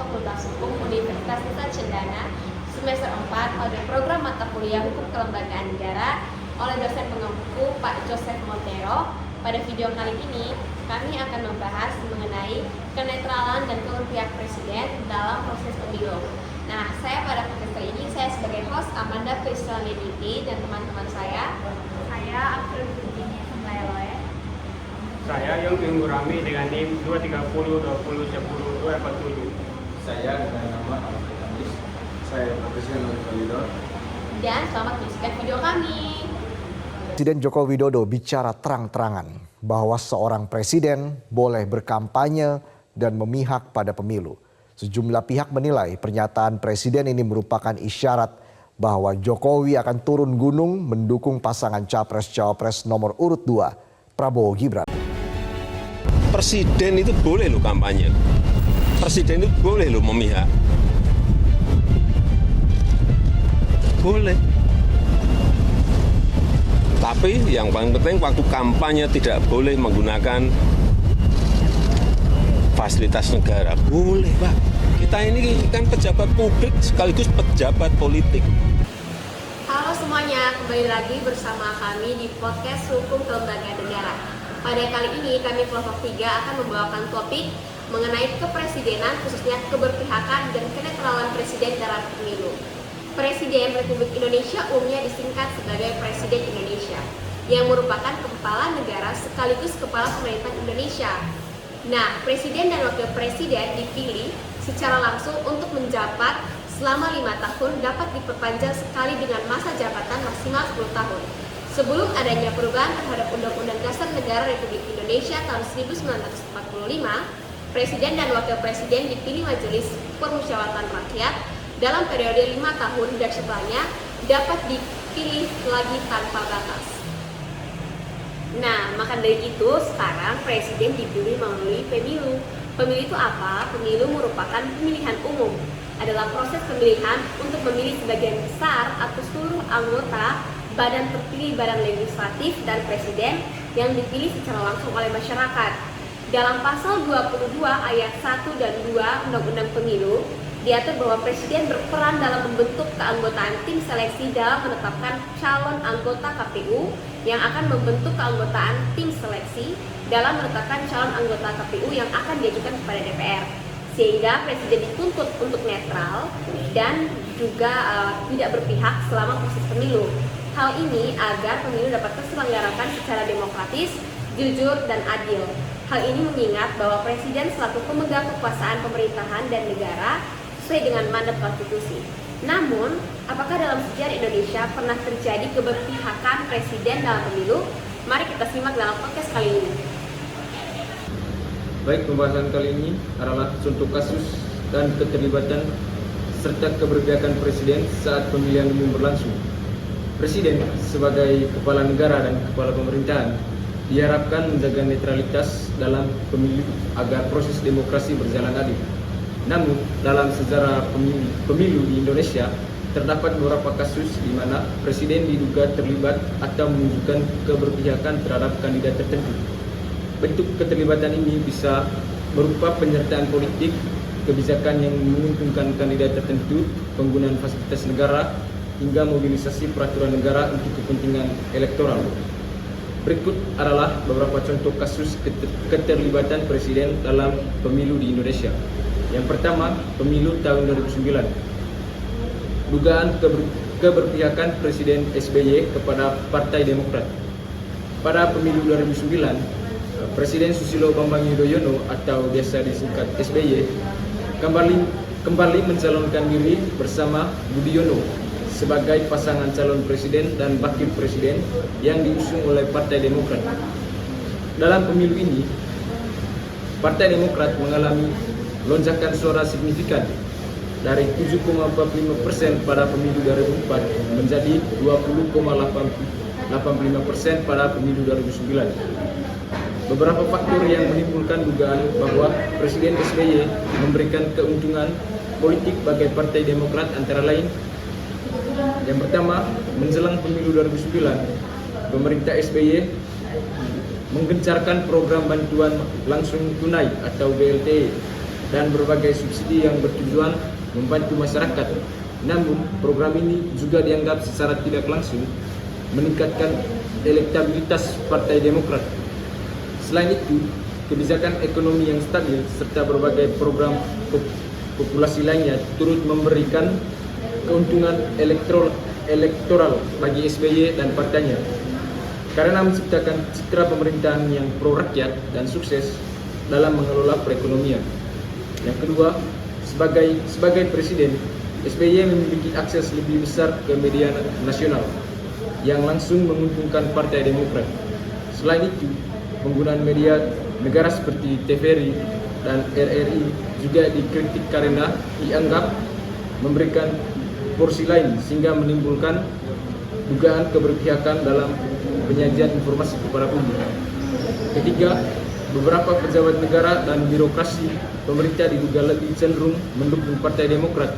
Fakultas Hukum Universitas Nusa Cendana semester 4 pada program mata kuliah Hukum Kelembagaan Negara oleh dosen pengempu Pak Joseph Montero. Pada video kali ini, kami akan membahas mengenai kenetralan dan keberpihakan presiden dalam proses pemilu. Nah, saya pada podcast kali ini, saya sebagai host Amanda Priscilla Nediti dan teman-teman saya April Virginia Semlayaloe. Saya yang Rami dengan NIM 2302010 Saya dengan nama Ahmad Kamis. Saya Presiden Validor. Dan selamat menyaksikan video kami. Presiden Joko Widodo bicara terang-terangan bahwa seorang presiden boleh berkampanye dan memihak pada pemilu. Sejumlah pihak menilai pernyataan presiden ini merupakan isyarat bahwa Jokowi akan turun gunung mendukung pasangan Capres-Cawapres nomor urut 2, Prabowo Gibran. Presiden itu boleh lo kampanye, presiden itu boleh lo memihak, boleh. Tapi yang paling penting waktu kampanye tidak boleh menggunakan fasilitas negara. Boleh, Pak. Kita ini kan pejabat publik sekaligus pejabat politik. Halo semuanya, kembali lagi bersama kami di podcast Hukum Kelembagaan Negara. Pada kali ini kami kelompok 3 akan membawakan topik mengenai kepresidenan, khususnya keberpihakan dan kenetralan presiden dalam pemilu. Presiden Republik Indonesia umumnya disingkat sebagai Presiden Indonesia, yang merupakan kepala negara sekaligus kepala pemerintahan Indonesia. Nah, presiden dan wakil presiden dipilih secara langsung untuk menjabat selama 5 tahun, dapat diperpanjang sekali dengan masa jabatan maksimal 10 tahun. Sebelum adanya perubahan terhadap Undang-Undang Dasar Negara Republik Indonesia tahun 1945, presiden dan wakil presiden dipilih Majelis Permusyawaratan Rakyat dalam periode 5 tahun dan setelahnya dapat dipilih lagi tanpa batas. Nah, maka dari itu sekarang presiden dipilih melalui pemilu. Pemilu itu apa? Pemilu merupakan pemilihan umum. Adalah proses pemilihan untuk memilih sebagian besar atau seluruh anggota badan terpilih badan legislatif dan presiden yang dipilih secara langsung oleh masyarakat. Dalam pasal 22 ayat 1 dan 2 Undang-Undang Pemilu diatur bahwa presiden berperan dalam membentuk keanggotaan tim seleksi dalam menetapkan calon anggota KPU yang akan membentuk keanggotaan tim seleksi dalam menetapkan calon anggota KPU yang akan diajukan kepada DPR. Sehingga presiden dituntut untuk netral dan juga tidak berpihak selama proses pemilu. Hal ini agar pemilu dapat terselenggarakan secara demokratis, jujur, dan adil. Hal ini mengingat bahwa presiden selaku pemegang kekuasaan pemerintahan dan negara sesuai dengan mandat konstitusi. Namun, apakah dalam sejarah Indonesia pernah terjadi keberpihakan presiden dalam pemilu? Mari kita simak dalam podcast kali ini. Baik, pembahasan kali ini adalah contoh kasus dan keterlibatan serta keberpihakan presiden saat pemilihan umum berlangsung. Presiden sebagai kepala negara dan kepala pemerintahan diharapkan menjaga netralitas dalam pemilu agar proses demokrasi berjalan adil. Namun, dalam sejarah pemilu di Indonesia, terdapat beberapa kasus di mana presiden diduga terlibat atau menunjukkan keberpihakan terhadap kandidat tertentu. Bentuk keterlibatan ini bisa berupa penyertaan politik, kebijakan yang menguntungkan kandidat tertentu, penggunaan fasilitas negara, hingga mobilisasi peraturan negara untuk kepentingan elektoral. Berikut adalah beberapa contoh kasus keterlibatan presiden dalam pemilu di Indonesia. Yang pertama, pemilu tahun 2009. Dugaan keberpihakan Presiden SBY kepada Partai Demokrat. Pada pemilu 2009, Presiden Susilo Bambang Yudhoyono atau biasa disingkat SBY kembali mencalonkan diri bersama Budiono sebagai pasangan calon presiden dan wakil presiden yang diusung oleh Partai Demokrat. Dalam pemilu ini, Partai Demokrat mengalami lonjakan suara signifikan dari 7,45% pada pemilu 2004 menjadi 20,85% pada pemilu 2009. Beberapa faktor yang menimbulkan dugaan bahwa Presiden SBY memberikan keuntungan politik bagi Partai Demokrat antara lain: yang pertama, menjelang pemilu 2009, pemerintah SBY menggencarkan program bantuan langsung tunai atau BLT dan berbagai subsidi yang bertujuan membantu masyarakat. Namun, program ini juga dianggap secara tidak langsung meningkatkan elektabilitas Partai Demokrat. Selain itu, kebijakan ekonomi yang stabil serta berbagai program populasi lainnya turut memberikan keuntungan elektoral bagi SBY dan partainya karena menciptakan citra pemerintahan yang pro rakyat dan sukses dalam mengelola perekonomian. Yang kedua, sebagai presiden, SBY memiliki akses lebih besar ke media nasional yang langsung menguntungkan Partai Demokrat. Selain itu, penggunaan media negara seperti TVRI dan RRI juga dikritik karena dianggap memberikan porsi lain sehingga menimbulkan dugaan keberpihakan dalam penyajian informasi kepada publik. Ketiga, beberapa pejabat negara dan birokrasi pemerintah diduga lebih cenderung mendukung Partai Demokrat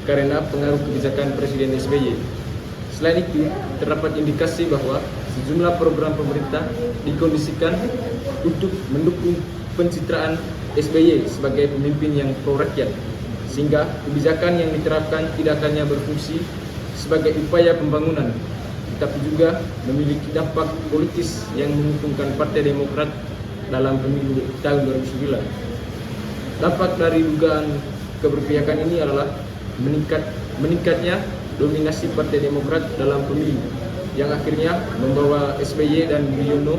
karena pengaruh kebijakan Presiden SBY. Selain itu, terdapat indikasi bahwa sejumlah program pemerintah dikondisikan untuk mendukung pencitraan SBY sebagai pemimpin yang pro rakyat, sehingga kebijakan yang diterapkan tidak hanya berfungsi sebagai upaya pembangunan, tetapi juga memiliki dampak politis yang menguntungkan Partai Demokrat dalam pemilu tahun 2009. Dampak dari dugaan keberpihakan ini adalah meningkatnya dominasi Partai Demokrat dalam pemilu yang akhirnya membawa SBY dan Yudhoyono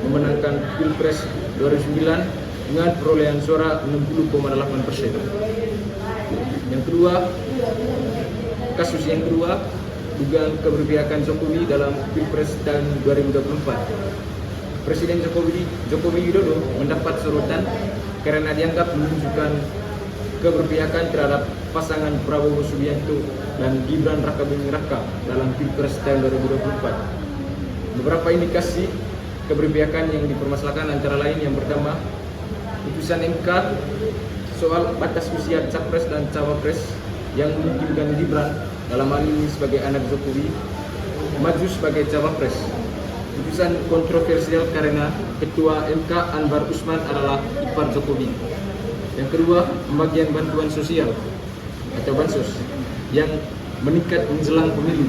memenangkan Pilpres 2009 dengan perolehan suara 60,8%. Kasus yang kedua, dugaan keberpihakan Jokowi dalam Pilpres tahun 2024. Presiden Joko Widodo mendapat sorotan karena dianggap menunjukkan keberpihakan terhadap pasangan Prabowo Subianto dan Gibran Rakabuming Raka dalam Pilpres tahun 2024. Beberapa indikasi keberpihakan yang dipermasalahkan antara lain yang pertama, putusan MK soal batas usia capres dan cawapres yang memungkinkan Gibran dalam hal ini sebagai anak Jokowi maju sebagai cawapres. Putusan kontroversial karena Ketua MK Anwar Usman adalah ipar Jokowi. Yang kedua, pembagian bantuan sosial atau bansos yang meningkat menjelang pemilu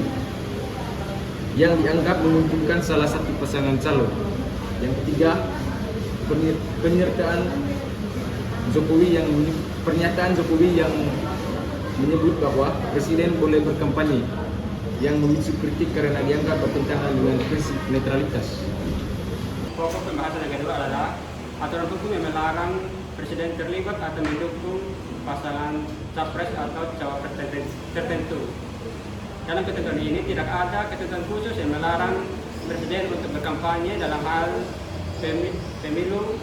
yang dianggap menguntungkan salah satu pasangan calon. Yang ketiga, pernyataan Jokowi yang menyebut bahwa presiden boleh berkampanye yang memicu kritik karena dianggap bertentangan dengan prinsip netralitas. Pokok pembahasan yang kedua adalah aturan hukum yang melarang presiden terlibat atau mendukung pasangan capres atau cawapres tertentu. Dalam ketentuan ini tidak ada ketentuan khusus yang melarang presiden untuk berkampanye dalam hal pemilu.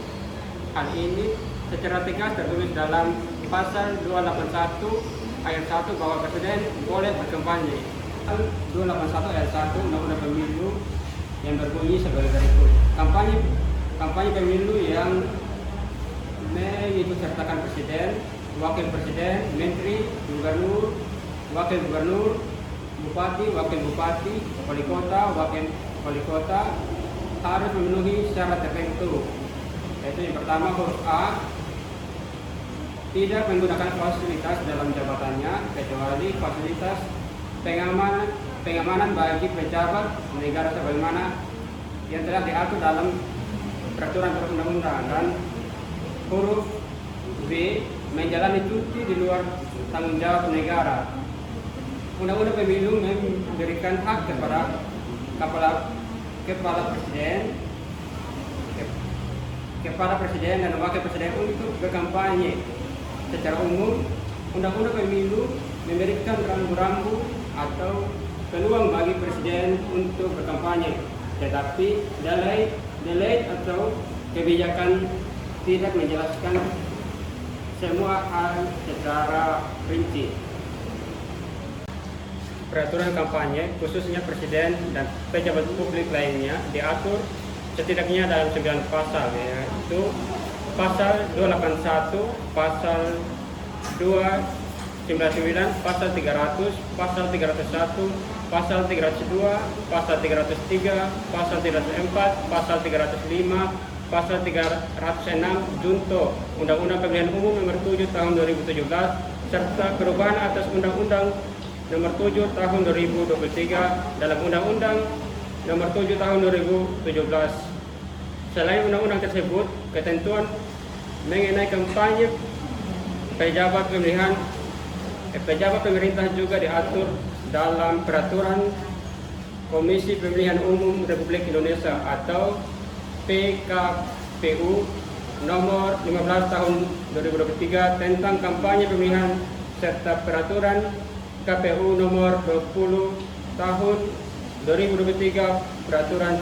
Hal ini secara tegas tertulis dalam pasal 281 ayat 1 bahwa presiden boleh berkampanye. 281 ayat 1 Undang-Undang Pemilu yang berbunyi sebagai berikut. Kampanye pemilu yang mengikutsertakan presiden, wakil presiden, menteri, gubernur, wakil gubernur, bupati, wakil bupati, wali kota, wakil wali kota harus memenuhi syarat tertentu. Yaitu yang pertama, huruf A, tidak menggunakan fasilitas dalam jabatannya kecuali fasilitas pengamanan bagi pejabat negara sebagaimana yang telah diatur dalam peraturan perundang-undangan. Dan huruf B, menjalani cuti di luar tanggung jawab negara. Undang-Undang Pemilu memberikan hak kepada kepala presiden dan wakil presiden untuk berkampanye. Secara umum, Undang-Undang Pemilu memberikan rambu-rambu atau peluang bagi presiden untuk berkampanye, tetapi delay atau kebijakan tidak menjelaskan semua hal secara rinci. Peraturan kampanye, khususnya presiden dan pejabat publik lainnya, diatur setidaknya dalam 9 pasal, yaitu pasal 281, pasal 299, pasal 300, pasal 301, pasal 302, pasal 303, pasal 304, pasal 305, Pasal 306 Junto Undang-Undang Pemilihan Umum Nomor 7 Tahun 2017 serta perubahan atas Undang-Undang Nomor 7 Tahun 2023 dalam Undang-Undang Nomor 7 Tahun 2017. Selain undang-undang tersebut, ketentuan mengenai kampanye pejabat pemerintah juga diatur dalam Peraturan Komisi Pemilihan Umum Republik Indonesia atau PKPU nomor 15 tahun 2023 tentang kampanye pemilihan serta Peraturan KPU nomor 20 tahun 2023 Peraturan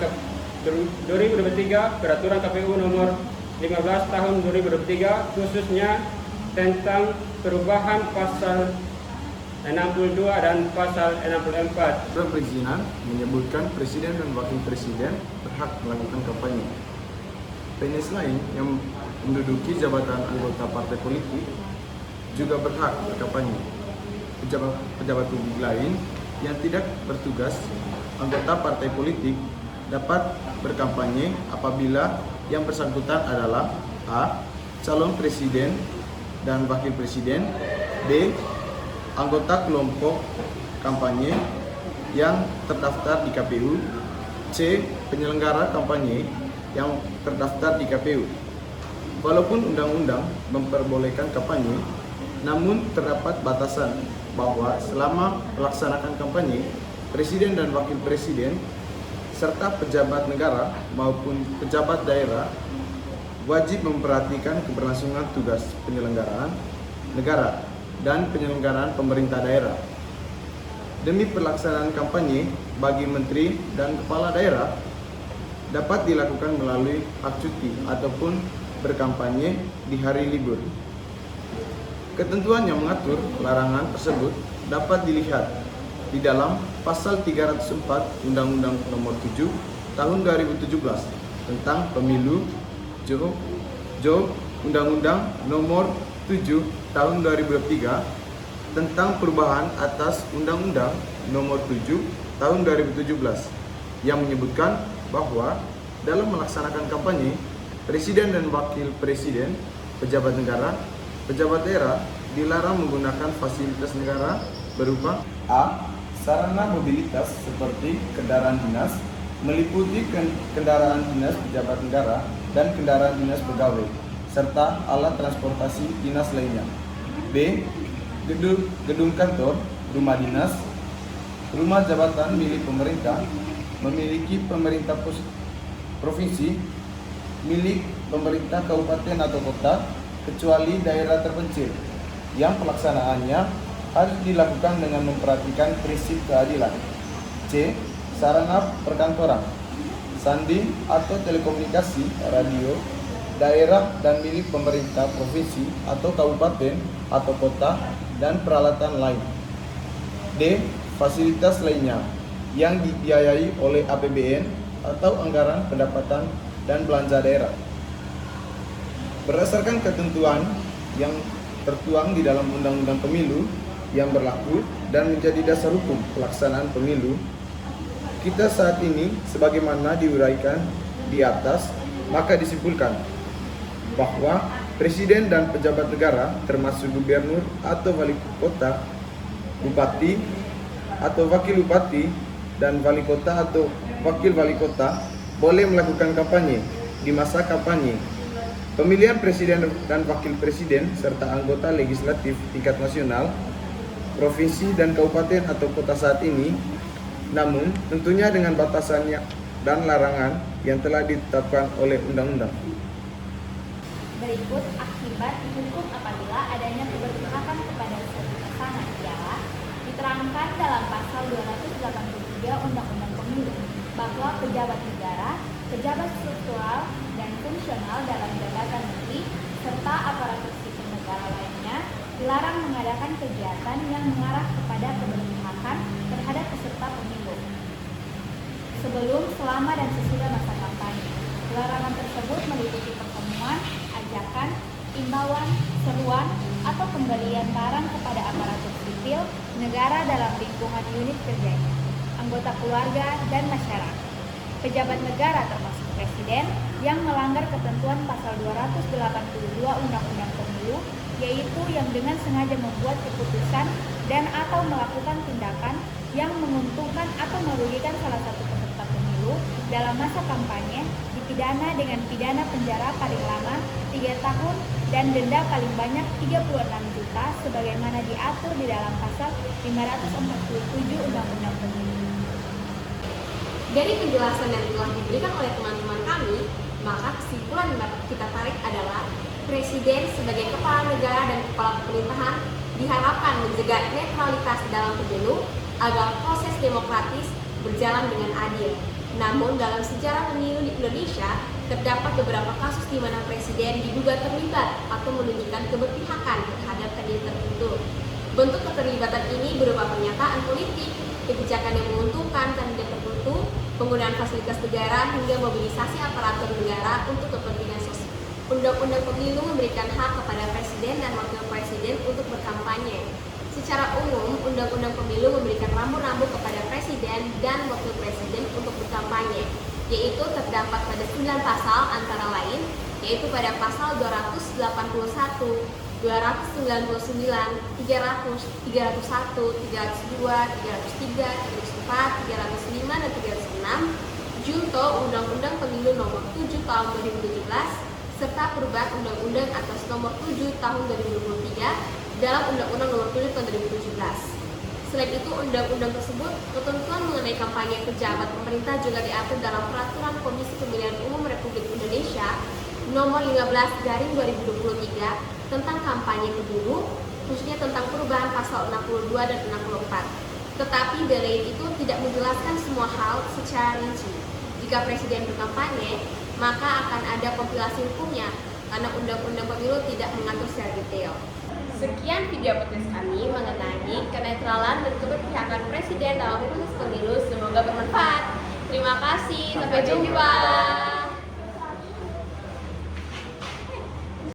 KPU nomor 15 tahun 2023 khususnya tentang perubahan pasal 62 dan pasal 64. Surat perizinan menyebutkan presiden dan wakil presiden berhak melakukan kampanye. PNS lain yang menduduki jabatan anggota partai politik juga berhak berkampanye. Pejabat publik lain yang tidak bertugas anggota partai politik dapat berkampanye apabila yang bersangkutan adalah A. Calon presiden dan wakil presiden, B. Anggota kelompok kampanye yang terdaftar di KPU, C. Penyelenggara kampanye yang terdaftar di KPU. Walaupun undang-undang memperbolehkan kampanye, namun terdapat batasan bahwa selama melaksanakan kampanye, presiden dan wakil presiden serta pejabat negara maupun pejabat daerah wajib memperhatikan keberlangsungan tugas penyelenggaraan negara dan penyelenggaraan pemerintah daerah. Demi pelaksanaan kampanye bagi menteri dan kepala daerah dapat dilakukan melalui hak cuti ataupun berkampanye di hari libur. Ketentuan yang mengatur larangan tersebut dapat dilihat di dalam pasal 304 Undang-Undang Nomor 7 Tahun 2017 tentang Pemilu, Undang-Undang Nomor 7 Tahun 2003 tentang perubahan atas Undang-Undang Nomor 7 Tahun 2017 yang menyebutkan bahwa dalam melaksanakan kampanye, presiden dan wakil presiden, pejabat negara, pejabat daerah dilarang menggunakan fasilitas negara berupa A. Sarana mobilitas seperti kendaraan dinas, meliputi kendaraan dinas pejabat negara dan kendaraan dinas pegawai, serta alat transportasi dinas lainnya. B. Gedung kantor, rumah dinas, rumah jabatan milik pemerintah, memiliki pemerintah provinsi, milik pemerintah kabupaten atau kota, kecuali daerah terpencil, yang pelaksanaannya harus dilakukan dengan memperhatikan prinsip keadilan. C. Sarana perkantoran, sandi atau telekomunikasi, radio, daerah dan milik pemerintah provinsi atau kabupaten atau kota dan peralatan lain. D. Fasilitas lainnya yang dibiayai oleh APBN atau anggaran pendapatan dan belanja daerah. Berdasarkan ketentuan yang tertuang di dalam Undang-Undang Pemilu yang berlaku dan menjadi dasar hukum pelaksanaan pemilu, kita saat ini sebagaimana diuraikan di atas, maka disimpulkan bahwa presiden dan pejabat negara termasuk gubernur atau wali kota, bupati atau wakil bupati, dan wali kota atau wakil wali kota boleh melakukan kampanye di masa kampanye. Pemilihan presiden dan wakil presiden serta anggota legislatif tingkat nasional, provinsi dan kabupaten atau kota saat ini, namun tentunya dengan batasannya dan larangan yang telah ditetapkan oleh undang-undang. Berikut akibat dihukum apabila adanya keberpihakan kepada suatu pasangan ialah diterangkan dalam pasal 283 Undang-Undang Pemilu bahwa pejabat negara, pejabat struktural dan fungsional dalam jabatan menteri serta aparatur sipil negara lainnya dilarang mengadakan kegiatan yang mengarah kepada keberpihakan terhadap peserta pemilu sebelum, selama, dan sesudah masa kampanye. Larangan tersebut meliputi pertemuan, ajakan, imbauan, seruan, atau pembelian barang kepada aparatur sipil negara dalam lingkungan unit kerjanya, anggota keluarga, dan masyarakat. Pejabat negara termasuk presiden yang melanggar ketentuan pasal 282 Undang-Undang Pemilu, yaitu yang dengan sengaja membuat keputusan dan atau melakukan tindakan yang menguntungkan atau merugikan salah satu peserta pemilu dalam masa kampanye, dipidana dengan pidana penjara paling lama 3 tahun dan denda paling banyak 36 juta sebagaimana diatur di dalam pasal 547 Undang-Undang Pemilu. Dari penjelasan yang telah diberikan oleh teman-teman kami, maka kesimpulan yang dapat kita tarik adalah Presiden sebagai kepala negara dan kepala pemerintahan diharapkan menjaga netralitas dalam pemilu agar proses demokratis berjalan dengan adil. Namun dalam sejarah pemilu di Indonesia, terdapat beberapa kasus di mana presiden diduga terlibat atau menunjukkan keberpihakan terhadap kandidat tertentu. Bentuk keterlibatan ini berupa pernyataan politik, kebijakan yang menguntungkan kandidat tertentu, penggunaan fasilitas negara hingga mobilisasi aparatur negara untuk kepentingan sosial. Undang-undang pemilu memberikan hak kepada presiden dan wakil presiden untuk berkampanye. Secara umum, undang-undang pemilu memberikan rambu-rambu kepada presiden dan wakil presiden untuk berkampanye, yaitu terdapat pada 9 pasal antara lain, yaitu pada pasal 281, 299, 300, 301, 302, 303, 304, 305, dan 306, junto Undang-Undang Pemilu Nomor 7 Tahun 2017, serta perubahan Undang-Undang atas Nomor 7 Tahun 2023 dalam Undang-Undang Nomor 7 Tahun 2017. Selain itu, undang-undang tersebut ketentuan mengenai kampanye pejabat pemerintah juga diatur dalam Peraturan Komisi Pemilihan Umum Republik Indonesia Nomor 15/2023 tentang kampanye pemilu, khususnya tentang perubahan pasal 62 dan 64. Tetapi dalil itu tidak menjelaskan semua hal secara rinci. Jika presiden berkampanye, maka akan ada kompilasi hukumnya karena undang-undang pemilu tidak mengatur secara detail. Sekian video podcast kami mengenai kenetralan dan keberpihakan presiden dalam proses pemilu. Semoga bermanfaat. Terima kasih, sampai jumpa.